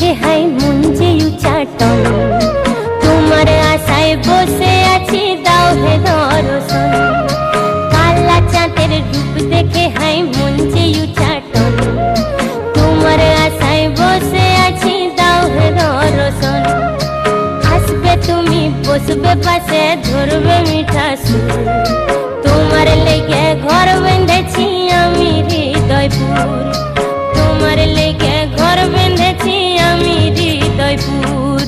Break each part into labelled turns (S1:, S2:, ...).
S1: দেখে হাই মন যে উচাটন, তোমার আশায় বসে আছি দাও হে দর্শন। কালা চাঁদের রূপ দেখে হাই মন যে উচাটন, তোমার আশায় বসে আছি দাও হে দর্শন। আসবে তুমি বসবে পাশে ধরবে মিঠা সুর, তোমার লেগে ঘর বেঁধেছি আমি হৃদয়পুর, তোমার লেগে ঘর বেঁধেছি আমি হৃদয়পুর।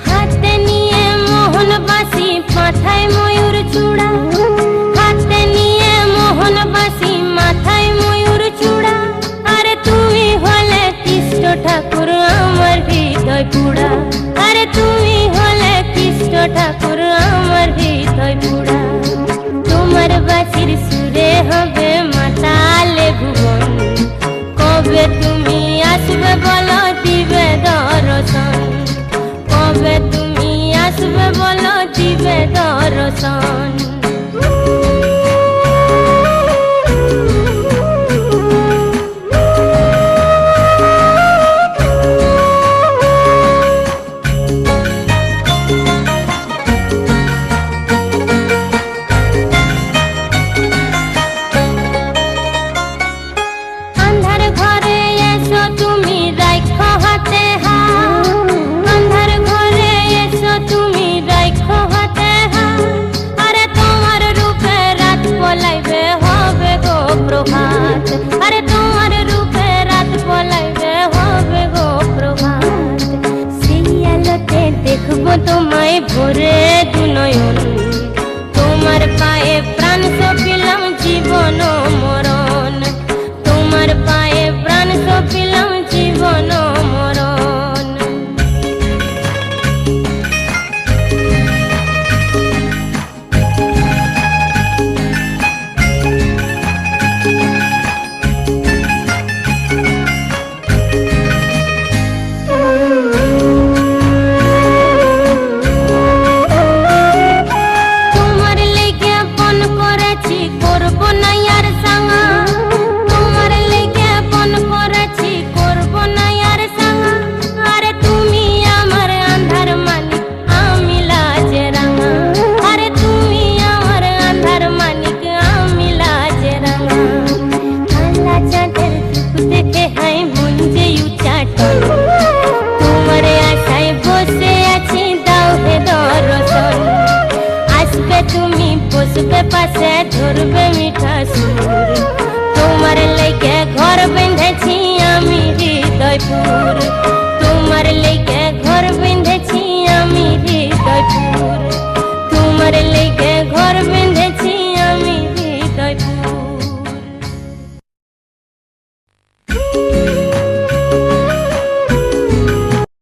S1: হাতে নিয়ে মোহন বাসি মাথায় ময়ূর চূড়া, হাতে নিয়ে মোহন বাসি মাথায় ময়ূর চূড়া। আরে তুমি হলে কৃষ্ণ ঠাকুর আমার হৃদয় পুড়া, আরে তুমি হলে কৃষ্ণ ঠাকুর আমার হৃদয় পুড়া। তোমার বাসির সুরে হবে মাতালে ভুবন, কবে তুমি আসবে বলো দিবে দর্শন, কবে তুমি আসবে বলো দিবে দর্শন। আন্ধার ঘরে এসো তুমি রাখো হাতে হাত, আন্ধার ঘরে এসো তুমি রাখো হাতে হাত। আরে তোমার রূপে রাত পলাইবে হবে গো প্রভাত, আরে তোমার রূপে রাত পলাইবে হবে গো প্রভাত। সেই আলোতে দেখবো তোমায় ভরে দুনয়ন, তোমার পায়ে প্রাণ সপিলাম জীবন মরণ, তোমার পায়ে প্রাণ সপিলাম জীবন মরণ। তোমার লেগে পণ করেছি করবো না আর সাঙা, তোমার লেগে পণ করেছি করবো না আর সাঙা। আরে তুমি আমার আন্ধার মানিক আমি লাজে রাঙা, আরে তুমি আমার আন্ধার মানিক আমি লাজে রাঙা। কালা চাঁদের রূপ দেখে হাই মন যে উচাটন, তোমার আশায় বসে আছি দাও হে দর্শন। আসবে তুমি বসবে পাশে ধরবে মিঠা সুর, তোমার লেগে ঘর বেঁধেছি আমি হৃদয়পুর,